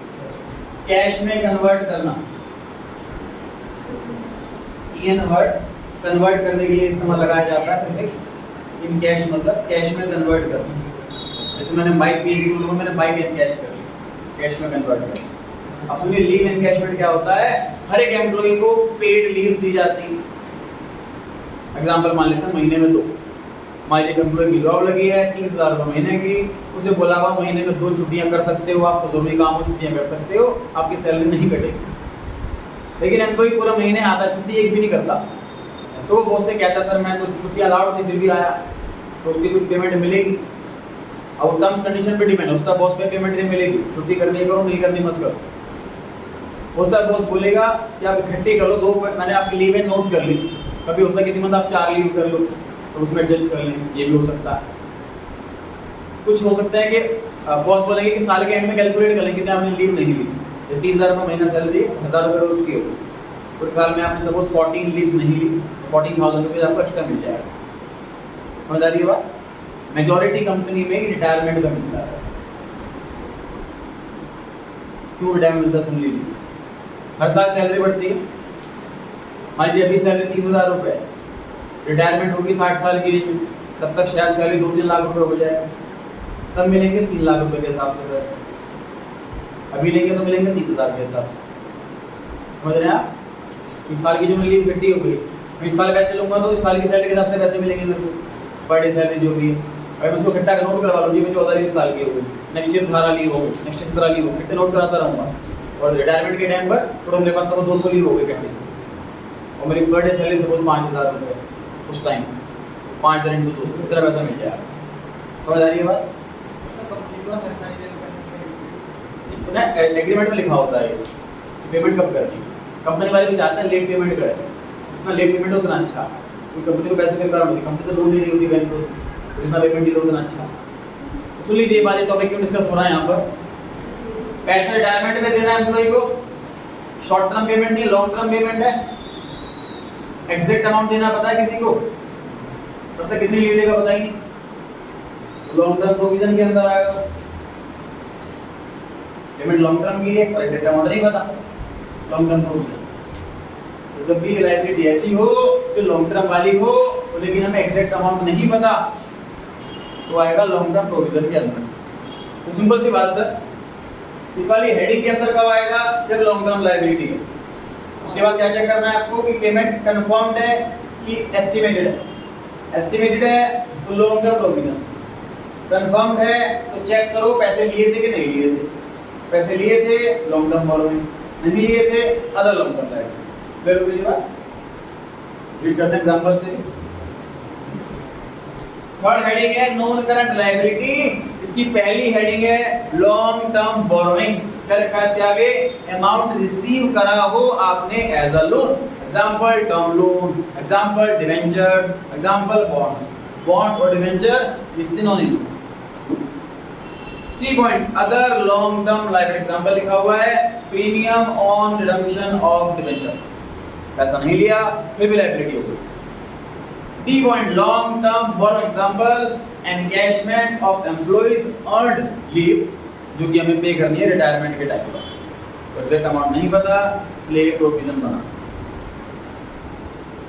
कैश में कन्वर्ट करना। इन वर्ड कन्वर्ट करने के लिए इस्तेमाल लगाया जाता है प्रीफिक्स इन कैश, मतलब कैश में कन्वर्ट करना। जैसे मैंने बाइक पे बोलूँगा, मैंने बाइक इन कैश कर ली, कैश में कन्वर्ट करना। अब सुनिए लीव एनकैशमेंट क्या होता है? हर एक एम्प्लॉई को पेड लीव्स दी जाती है। एग्जांपल मान लेते हैं महीने में 2, मान लीजिए एम्प्लॉय की जॉब लगी है 30,000 रुपये महीने की, उसे बोला हुआ महीने में 2 छुट्टियां कर सकते हो, आपको जरूरी काम हो छुट्टियां कर सकते हो, आपकी सैलरी नहीं कटेगी। लेकिन एम्प्लॉय पूरा महीने आता छुट्टी एक भी नहीं करता, तो वो बॉस से कहता सर मैं तो छुट्टियां अलाउड थी फिर भी आया, तो उसकी कुछ पेमेंट मिलेगी। अब टर्म्स कंडीशन पे डिपेंड है, उसका बॉस का पेमेंट नहीं मिलेगी, छुट्टी करनी करो नहीं करनी मत करो। उसका बॉस बोलेगा कि आप इकट्ठी कर लो, 2 मैंने आपकी लीव है नोट कर ली, कभी हो सकता है किसी मंथ आप 4 लीव कर लो तो उसमें एडजस्ट कर लें, ये भी हो सकता है। कुछ हो सकता है कि बॉस बोलेंगे कि साल के एंड में कैलकुलेट कर लें कितने आपने लीव नहीं ली, 30,000 रुपये महीना सैलरी 1,000 रुपये रोज की होगी, तो साल में आपने सपोज 14 लीव्स नहीं ली, 14,000 रुपये आपको एक्स्ट्रा मिल जाएगा। समझ आ रही है बात? मेजॉरिटी कंपनी में रिटायरमेंट का मिलता है। क्यों रिटायरमेंट मिलता है सुन लीजिए। हर साल सैलरी बढ़ती है, मान लीजिए अभी सैलरी 30,000 रुपये, रिटायरमेंट होगी 60 साल की एज में, तब तक शायद सैलरी 2-3 लाख रुपए हो जाएगा, तब मिलेंगे 3 लाख रुपए के हिसाब से पैसे। अभी लेंगे तो मिलेंगे 30,000 के हिसाब से। समझ रहे हैं आप? इस साल की जो मेरी इकट्ठी हो गई, मैं इस साल पैसे लूंगा तो इस साल की सैलरी के हिसाब से पैसे मिलेंगे मेरे को, पर डे सैलरी जो भी है। अगर मैं उसको इकट्ठा कर नोट करवा लूँ जी मैं 14 साल की हो गई, नेक्स्ट ईयर 18 लीव हो गई, नेक्स्ट ईयर 17 लीव हो गई, इकट्ठे नोट कराता रहूँगा, और रिटायरमेंट के टाइम पर तो मेरे पास सब 200 लीव हो गई इकट्ठे, और मेरी पर डे सैलरी सपोज 5,000 रुपये उस टाइम, 5,000 × 200 कितना पैसा मिल जाएगा। समझ आ रही है बात? एग्रीमेंट में लिखा होता है पेमेंट कब करनी है। कंपनी वाले भी चाहते हैं लेट पेमेंट करें, जितना लेट पेमेंट हो उतना अच्छा, क्योंकि कंपनी को पैसे की होती, कंपनी तो लोन नहीं रही होती बैंक को, जितना पेमेंट दिया उतना अच्छा। तो सुन लीजिए बात, टॉपिक क्यों डिस्कस हो रहा है यहाँ पर। पैसा रिटायरमेंट में देना है एम्प्लॉय को, शॉर्ट टर्म पेमेंट नहीं लॉन्ग टर्म पेमेंट है। एग्जैक्ट अमाउंट देना पता है किसी को? तब तक कितनी लीव लेगा पता ही नहीं, लॉन्ग टर्म प्रोविजन के अंदर आएगा। पेमेंट लॉन्ग टर्म की है और एग्जैक्ट अमाउंट नहीं पता, लॉन्ग टर्म प्रोविजन। तो जब भी लायबिलिटी ऐसी हो जो लॉन्ग टर्म वाली हो, तो लेकिन हमें एग्जैक्ट अमाउंट नहीं पता, तो आएगा लॉन्ग टर्म प्रोविजन के अंदर। तो सिंपल सी बात सर, इस वाली हेडिंग के अंदर कब आएगा? जब लॉन्ग टर्म लायबिलिटी है। उसके बाद क्या चेक करना है आपको कि पेमेंट कंफर्म्ड है कि एस्टिमेटेड है। एस्टिमेटेड है तो लॉन्ग टर्म प्रोविजन, कंफर्म्ड है तो चेक करो पैसे लिए थे कि नहीं लिए थे। पैसे लिए थे लॉन्ग टर्म बोरोइंग, नहीं लिए थे, other long term liability. Clear हो गई बात? रीड करते हैं एग्जांपल से। थर्ड हेडिंग है नॉन करंट लायबिलिटी, इसकी पहली हेडिंग है लॉन्ग टर्म बोरोइंग्स। क्या लिखा है इसके आगे? अमाउंट रिसीव करा हो आपने as a loan, example term loan, example debentures, example bonds. Bonds और डिवेंचर ये सिनोनिम्स हैं। C point other long term liability, example लिखा हुआ है premium on redemption of debentures, पैसा नहीं लिया फिर भी लायबिलिटी हो गई। D point long term borrow, example encashment of employees earned leave, जो कि हमें पे करनी है रिटायरमेंट के टाइम पर, तो एग्जैक्ट अमाउंट नहीं पता इसलिए प्रोविजन बना।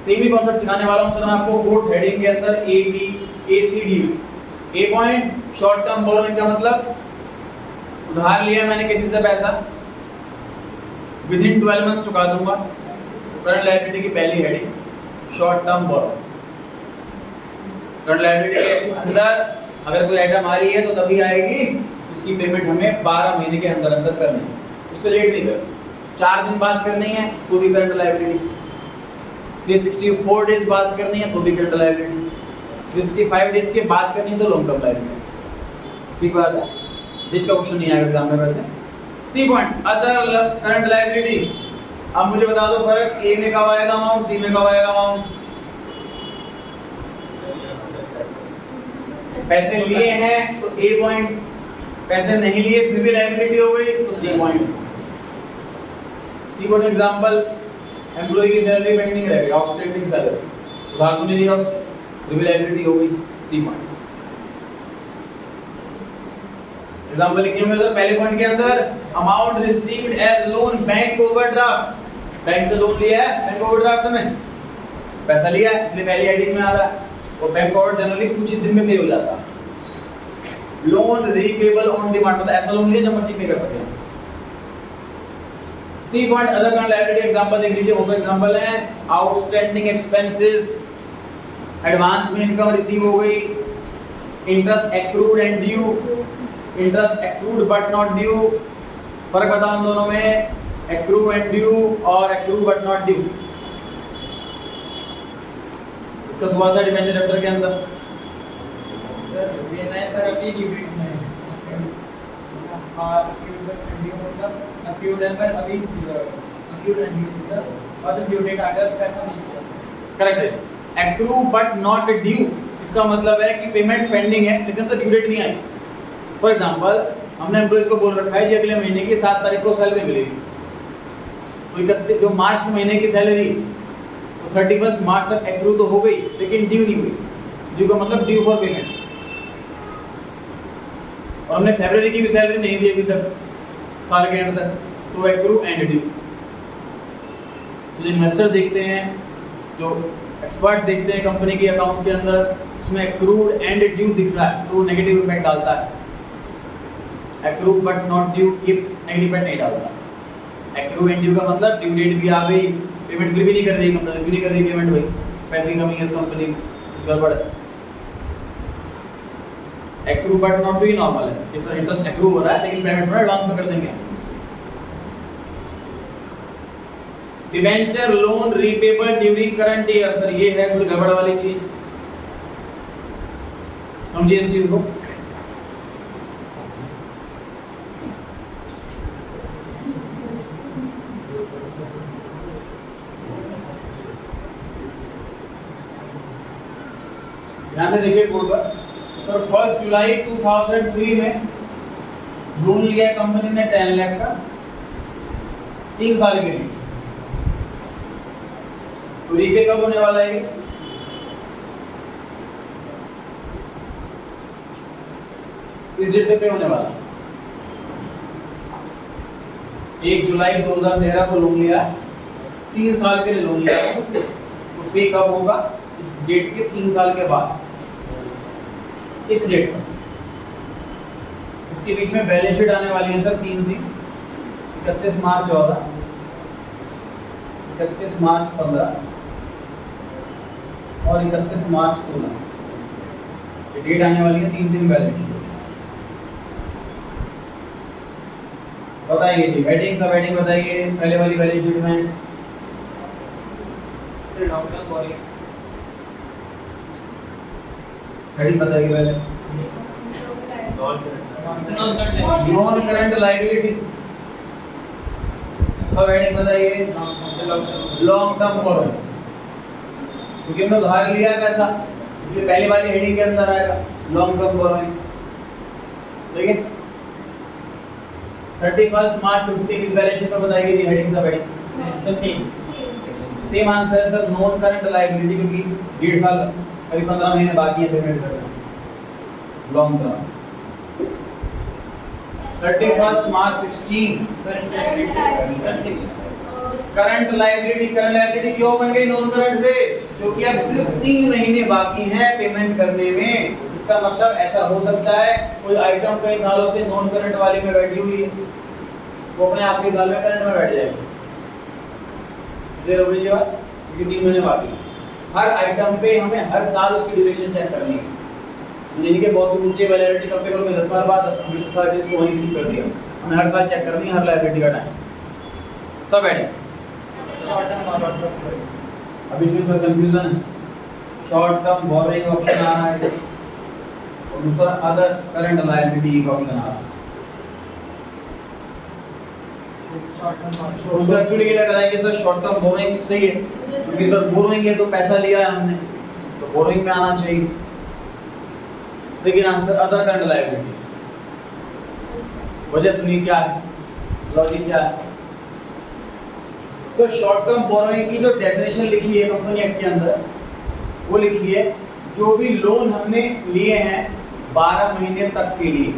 सेम ही कॉन्सेप्ट सिखाने वाला हूं सर मैं आपको फोर्थ हेडिंग के अंदर A B A C D. A point short term borrowing का मतलब उधार लिया मैंने किसी से पैसा, विद इन 12 मंथ्स चुका दूंगा। करंट लायबिलिटी की पहली heading short term borrowing. Current liability के अंदर अगर कोई आइटम आ रही है तो तभी आएगी, इसकी पेमेंट हमें 12 महीने के अंदर अंदर करनी है, उससे लेट नहीं करनी। 4 दिन बाद करनी है तो भी करंट लायबिलिटी, 364 डेज बाद करनी है तो भी करंट लायबिलिटी, 365 डेज के बाद करनी है तो लॉन्ग टर्म लायबिलिटी। ठीक बात है, इसका क्वेश्चन नहीं आएगा एग्जाम में वैसे। C point other current liability. अब मुझे बता दो फर्क, ए में कब आएगा अमाउंट, सी में कब आएगा अमाउंट? पैसे लिए हैं तो ए पॉइंट, पैसे नहीं लिए फिर भी लायबिलिटी हो गई तो C point. C point example employ की सैलरी पेंडिंग रह गई, आउटस्टैंडिंग सैलरी, उधार तो नहीं दिया उससे, फिर भी लायबिलिटी हो गई, सी पॉइंट। एग्जांपल लिखिए होंगे सर पहले पॉइंट के अंदर amount received as loan bank overdraft, bank से लोन लिया है, बैंक ओवरड्राफ्ट में पैसा लिया है इसलिए पहली हेडिंग में आ रहा है, और बैंक ओवर जनरली कुछ ही दिन में पे हो जाता है। लोन रीपेबल ऑन डिमांड, मतलब ऐसा लोन लिया जब मर्जी पे कर सके। C point other current liability, example देख लीजिए, बहुत सारे एग्जांपल हैं। आउटस्टैंडिंग एक्सपेंसेस, एडवांस में इनकम रिसीव हो गई, interest accrued and due, interest accrued but not due. फर्क बताओ इन दोनों में, एक्रू एंड ड्यू और एक्रू बट नॉट ड्यू। इसका सुबह था डिवेंचर चैप्टर के अंदर। सर देना है पर अभी ड्यू डेट में है, और ड्यू मतलब अक्यूड है पर अभी अक्यूड एंड ड्यू, और जब ड्यू डेट आ गया तो पैसा नहीं दिया। करेक्ट है, एक्रू बट नॉट ड्यू, इसका मतलब है कि पेमेंट पेंडिंग है लेकिन तो ड्यू डेट नहीं आई। फॉर एग्जांपल हमने एम्प्लॉइज को बोल रखा है कि अगले महीने की 7 तारीख को सैलरी मिलेगी, तो 31 जो मार्च महीने की सैलरी तो 31 मार्च तक एक्रू तो हो गई लेकिन ड्यू नहीं हुई। ड्यू का मतलब ड्यू फॉर पेमेंट, और हमने फरवरी की भी सैलरी नहीं दी अभी तक साल के एंड तक, तो एक्रू एंड ड्यू। जो इन्वेस्टर देखते हैं, जो एक्सपर्ट्स देखते हैं कंपनी के अकाउंट्स के अंदर, उसमें एक्रूड एंड ड्यू दिख रहा है तो नेगेटिव इम्पैक्ट डालता है। एक्रू बट नॉट ड्यू ये नेगेटिव इम्पैक्ट नहीं डालता। एक्रू एंड ड्यू का मतलब ड्यू डेट भी आ गई, पेमेंट फिर भी नहीं कर रही कंपनी, क्यों नहीं कर रही पेमेंट? भाई पैसे की कमी है इस कंपनी में, गड़बड़ है। Accrue but not due normal है कि सर इंटरेस्ट एक्रू हो रहा है लेकिन पेमेंट थोड़ा एडवांस में कर देंगे। Debenture loan repayable during current year, sir ये है थोड़ी गड़बड़ वाली चीज, समझिए इस चीज को। ध्यान से देखिए कोड पर। सर 1 जुलाई 2003 में लोन लिया कंपनी ने 10 लाख का 3 साल के लिए, तो रीपे कब होने वाला है? इस डेट पे होने वाला। 1 जुलाई 2013 को लोन लिया, 3 साल के लिए लोन लिया, तो पे कब होगा? इस डेट के 3 साल के बाद, इस डेट पर। इसके बीच में बैलेंस शीट आने वाली है सर 3 दिन, 31 मार्च 14, 31 मार्च 15 और 31 मार्च 16। ये डेट आने वाली है 3 दिन बैलेंस शीट। बताइए जी, हेडिंग सब हेडिंग बताइए पहले वाली बैलेंस शीट में। Sir long term borrowing heading बताइए पहले। नॉन करंट लायबिलिटी, अब हेडिंग बताइए लॉन्ग टर्म बोरोइंग, क्योंकि हमने उधार लिया है पैसा, इसलिए पहली वाली हेडिंग के अंदर आएगा लॉन्ग टर्म बोरोइंग। सही है। 31 मार्च 50 किस बैलेंस शीट में बताई गई थी हेडिंग सब हेडिंग? सेम आंसर है सर, नॉन करंट लायबिलिटी, क्योंकि 1.5 साल करीब 15 महीने बाकी है पेमेंट करने लॉन्ग टर्म। 31 मार्च 16 करंट लायबिलिटी क्यों बन गई नॉन करंट से? क्योंकि अब सिर्फ 3 महीने बाकी हैं पेमेंट करने में। इसका मतलब ऐसा हो सकता है कोई आइटम कई सालों से नॉन करंट वाले में बैठी हुई है, वो अपने आखिरी साल में करंट में बैठ जाएगी। क्लियर हो गई बात? क्योंकि 3 महीने बाकी है। हर आइटम पे हमें हर साल उसकी ड्यूरेशन चेक करनी है। नहीं कि बहुत से पूछिए वैलिडिटी कब तक करोगे, 10 साल बाद, 10 साल इसको वहीं फिक्स कर दिया। हमें हर साल चेक करनी है हर लायबिलिटी का टाइम। सब है। शॉर्ट टर्म अब इसमें सर कंफ्यूजन है। शॉर्ट टर्म बोरोइंग ऑप्शन आ रहा है और दूसरा अदर करंट लायबिलिटी का ऑप्शन आ रहा है। तो एक्चुअली क्या कराएंगे सर, शॉर्ट टर्म बोरोइंग सही है, क्योंकि सर बोरोइंग है तो पैसा लिया है हमने, तो बोरोइंग में आना चाहिए। लेकिन आंसर अदर करंट लायबिलिटी। वजह सुनिए क्या है, लॉजिक क्या है। सर शॉर्ट टर्म बोरोइंग की जो डेफिनेशन लिखी है कंपनी एक्ट के अंदर, वो लिखी है जो भी लोन हमने लिए हैं 12 महीने तक के लिए,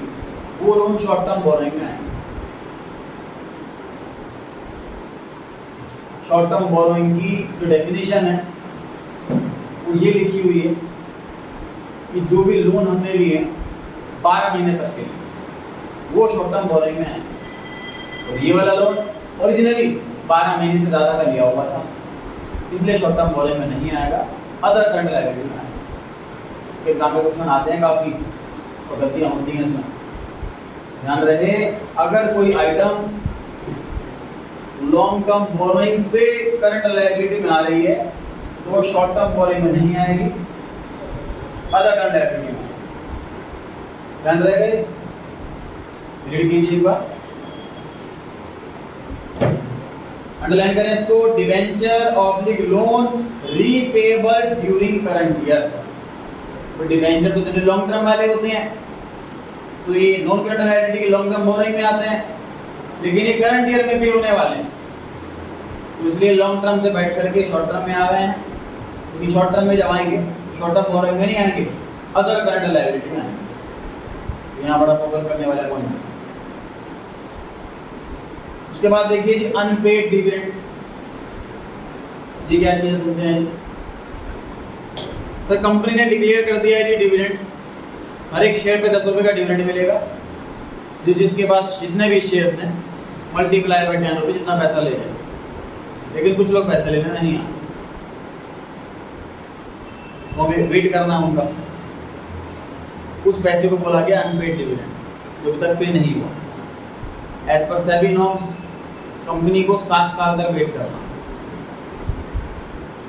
वो लोन शॉर्ट टर्म बोरोइंग में आएंगे। शॉर्ट टर्म बोरोइंग की जो डेफिनेशन है वो ये लिखी हुई है कि जो भी लोन हमने लिए 12 महीने तक के लिए, वो शॉर्ट टर्म बोरोइंग में है। और ये वाला लोन ओरिजिनली 12 महीने से ज़्यादा का लिया हुआ था, इसलिए शॉर्ट टर्म बोरोइंग में नहीं आएगा, अदर करंट लायबिलिटी में आएगा। इसके एग्जाम में क्वेश्चन आते हैं काफ़ी, तो गलतियाँ होती हैं इसमें, ध्यान रहे। अगर कोई आइटम लॉन्ग टर्म बोरोइंग से करंट लायबिलिटी में आ रही है तो वो शॉर्ट टर्म बोरोइंग में नहीं आएगी, अदर करंट लायबिलिटी में। ध्यान रहेगा, रीड कीजिए एक बार, अंडरलाइन करें इसको। Debenture oblique loan repayable during current year. तो डिवेंचर तो जनरली लॉन्ग टर्म वाले होते हैं, तो ये नॉन करंट लायबिलिटी के लॉन्ग टर्म बोरोइंग में आते हैं, लेकिन ये करंट ईयर में पे होने वाले हैं, तो इसलिए लॉन्ग टर्म से बैठ करके शॉर्ट टर्म में आ रहे हैं। क्योंकि शॉर्ट टर्म में जब आएंगे शॉर्ट टर्म बोरोइंग में नहीं आएंगे, अदर करंट लायबिलिटी में आएंगे। यहाँ बड़ा फोकस करने वाला पॉइंट है। उसके बाद देखिए जी अनपेड डिविडेंड, ये क्या चीज़ सुनते हैं सर? कंपनी ने डिक्लेयर कर दिया है जी डिविडेंड, हर एक शेयर पे 10 रुपए का डिविडेंड मिलेगा, जो जिसके पास जितने भी शेयर्स हैं मल्टीप्लाई बाय 10 रुपये, जितना पैसा ले जाए। लेकिन कुछ लोग पैसा लेने नहीं आए, तो हमें वेट करना होगा। उस पैसे को बोला गया अनपेड डिविडेंड, जो अभी तक पे नहीं हुआ। As per SEBI norms company को 7 साल तक वेट करना।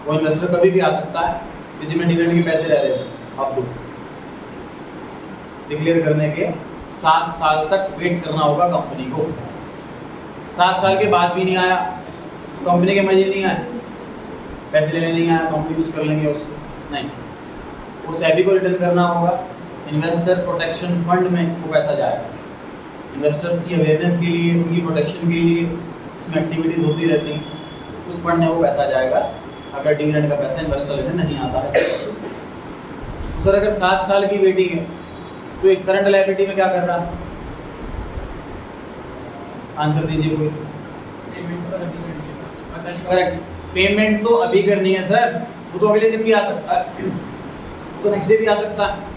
वो इन्वेस्टर कभी भी आ सकता है कि जिसमें डिविडेंड के पैसे रह रहे थे, आपको डिक्लेयर करने के 7 साल तक वेट करना होगा कंपनी को। 7 साल के बाद भी नहीं आया, कंपनी के मजे नहीं आए, पैसे लेने नहीं आया, तो हम यूज़ कर लेंगे उसको, नहीं, वो सेबी को रिटर्न करना होगा। इन्वेस्टर प्रोटेक्शन फंड में वो पैसा जाएगा, इन्वेस्टर्स की अवेयरनेस के लिए, उनकी प्रोटेक्शन के लिए उसमें एक्टिविटीज़ होती रहती हैं, उस फंड में वो पैसा जाएगा अगर डिविडेंड का पैसा इन्वेस्टर लेने नहीं आता है। सर अगर 7 साल की वेटिंग है तो एक करंट लायबिलिटी में क्या कर रहा है? आंसर दीजिए कोई। करेक्ट, पेमेंट तो अभी करनी है सर, वो तो अगले दिन भी आ सकता है, वो तो नेक्स्ट डे भी आ सकता है।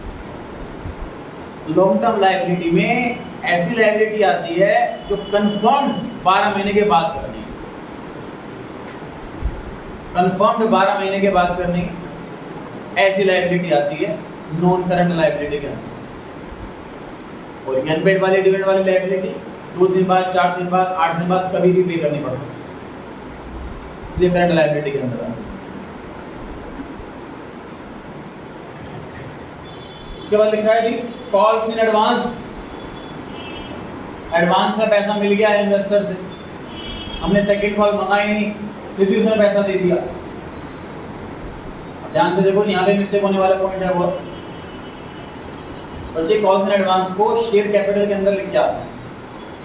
लॉन्ग टर्म लायबिलिटी में ऐसी लायबिलिटी आती है जो कंफर्म 12 महीने के बाद करनी है, कंफर्म्ड 12 महीने के बाद करनी है, ऐसी लायबिलिटी आती है नॉन करंट लायबिलिटी के अंदर। और अनपेड वाली डिविडेंड वाली लायबिलिटी 2 दिन बाद, 4 दिन बाद, 8 दिन बाद कभी भी पे करनी पड़ सकती है, इसलिए करंट लायबिलिटी के अंदर आता है। उसके बाद लिखा है जी कॉल्स इन एडवांस। एडवांस में पैसा मिल गया है इन्वेस्टर से, हमने सेकंड कॉल मंगाई नहीं, फिर भी उसने पैसा दे दिया। ध्यान से देखो, यहाँ पे मिस्टेक होने वाला पॉइंट है वो बच्चे, कॉल्स इन एडवांस को शेयर कैपिटल के अंदर लिख के आते हैं।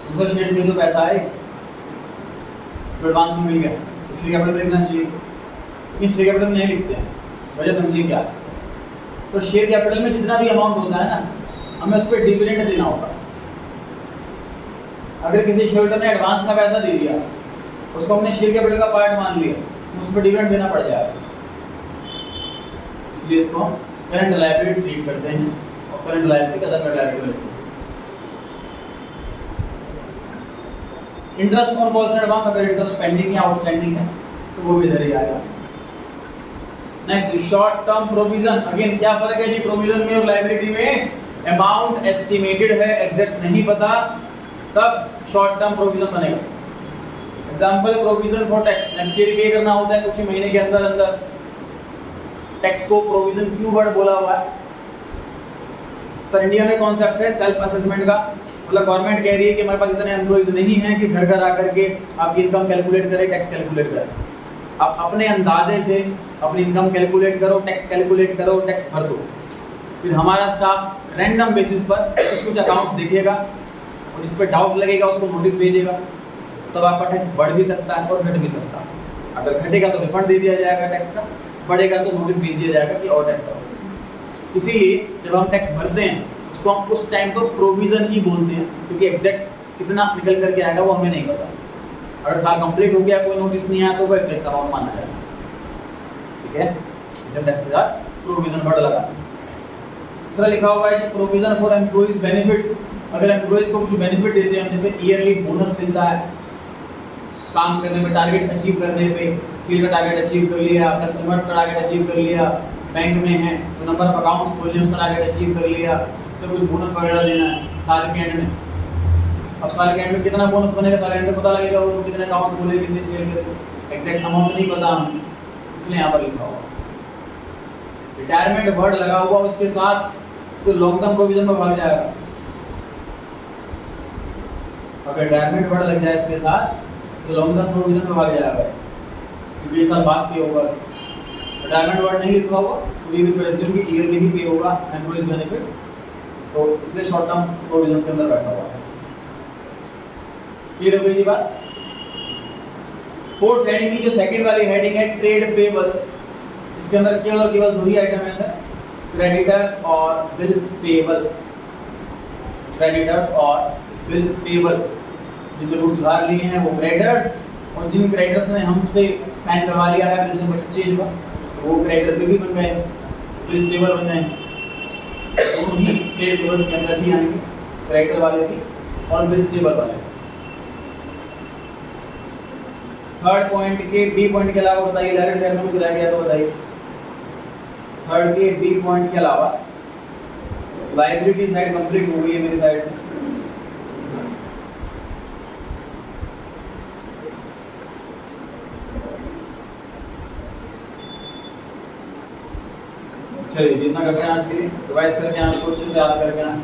दूसरे शेयर से जो पैसा आए तो एडवांस में मिल गया तो शेयर कैपिटल में लिखना चाहिए, लेकिन शेयर कैपिटल में नहीं लिखते हैं। वजह समझिए क्या है। तो शेयर कैपिटल में जितना भी अमाउंट होता है ना, हमें उस पर डिविडेंड देना होगा। अगर किसी शेयर होल्डर ने एडवांस का पैसा दे दिया, उसको हमने शेयर कैपिटल का पार्ट मान लिया, तो उस पर डिविडेंड देना पड़ जाएगा। इसलिए इसको करंट लायबिलिटी ट्रीट करते हैं और करंट लायबिलिटी का अदर लायबिलिटी लेते हैं। Interest on calls in advance, अगर इंटरेस्ट पेंडिंग या आउटस्टैंडिंग है तो वो भी इधर ही आएगा। Next short term provision. Again क्या फर्क है जी प्रोविजन में और लायबिलिटी में? अमाउंट एस्टिमेटेड है, एग्जैक्ट नहीं पता, तब शॉर्ट टर्म प्रोविजन बनेगा। Example provision for tax, next year पे करना होता है कुछ ही महीने के अंदर अंदर। टैक्स को प्रोविजन क्यों वर्ड बोला हुआ है? सर इंडिया में कॉन्सेप्ट है सेल्फ असेसमेंट का, मतलब गवर्नमेंट कह रही है कि हमारे पास इतने एम्प्लॉइज नहीं हैं कि घर घर आकर के आपकी इनकम कैलकुलेट करें, टैक्स कैलकुलेट करें। आप अपने अंदाजे से अपनी इनकम कैलकुलेट करो, टैक्स कैलकुलेट करो, टैक्स भर दो। फिर हमारा स्टाफ रैंडम बेसिस पर कुछ अकाउंट्स देखेगा और जिस पर डाउट लगेगा उसको नोटिस भेजेगा, तब आपका टैक्स बढ़ भी सकता है और घट भी सकता है। अगर घटेगा तो रिफंड दे दिया जाएगा टैक्स का, बढ़ेगा तो नोटिस भेज दिया जाएगा कि और टैक्स बढ़ो। इसीलिए जब हम टैक्स भरते हैं उसको हम उस टाइम तो प्रोविजन ही बोलते हैं, क्योंकि एग्जैक्ट कितना निकल करके आएगा वो हमें नहीं पता। अगर साल कंप्लीट हो गया कोई नोटिस नहीं आया तो वो एग्जैक्ट अमाउंट माना जाएगा। ठीक है, इसे टैक्स के साथ प्रोविजन वर्ड लगा। दूसरा लिखा हुआ है कि प्रोविजन फॉर एम्प्लॉइज बेनिफिट। अगर एम्प्लॉइज को कुछ बेनिफिट देते हैं, जैसे ईयरली बोनस मिलता है, काम करने में टारगेट अचीव करने पे, सेल का टारगेट अचीव कर लिया, कस्टमर्स का टारगेट अचीव कर लिया, बैंक में है तो नंबर ऑफ अकाउंट्स खोलने उसका टारगेट अचीव कर लिया, तो कुछ बोनस वगैरह देना है साल के एंड में। अब साल के एंड में कितना बोनस बनेगा, साल के एंड में पता लगेगा वो कितने अकाउंट्स खोले, कितने सेल करे, एग्जैक्ट अमाउंट नहीं पता हमें, इसलिए यहाँ पर लिखा हुआ। रिटायरमेंट वर्ड लगा हुआ उसके साथ तो लॉन्ग टर्म प्रोविजन में भाग जाएगा। अगर रिटायरमेंट वर्ड लग जाए इसके साथ तो लॉन्ग टर्म प्रोविजन में भाग जाएगा, क्योंकि ये साल बाद पे होगा। रिटायरमेंट वर्ड नहीं लिखा हुआ तो वी विल प्रेज्यूम कि ईयरली ही पे होगा एम्प्लॉइज बेनिफिट, तो इसलिए शॉर्ट टर्म प्रोविजन के अंदर बैठा हुआ है। क्लियर हो गई जी बात? फोर्थ हेडिंग की जो सेकंड वाली हेडिंग है ट्रेड पेबल्स, इसके अंदर केवल और केवल दो ही आइटम है सर, क्रेडिटर्स और बिल्स पेबल। क्रेडिटर्स और बिल्स पेबल, जिसके रूल्स सुधार लिए हैं वो क्रेडिटर्स, और जिन क्रेडिटर्स ने हमसे साइन करवा लिया है बिल्स ऑफ एक्सचेंज पर, वो क्रेडिटर पे भी बन गए, बिल्स पेबल बन गए। दोनों ही ट्रेड पेबल्स के अंदर ही आएंगे, क्रेडिटर वाले भी और बिल्स पेबल वाले। थर्ड पॉइंट के बी पॉइंट के अलावा बताइए, लेफ्ट साइड में कुछ रह गया तो बताइए। थर्ड के बी पॉइंट के अलावा लायबिलिटी साइड कंप्लीट हो गई है मेरी साइड से। चलिए जितना करते हैं आज के लिए रिवाइज करके आना, अच्छे से याद करके आना।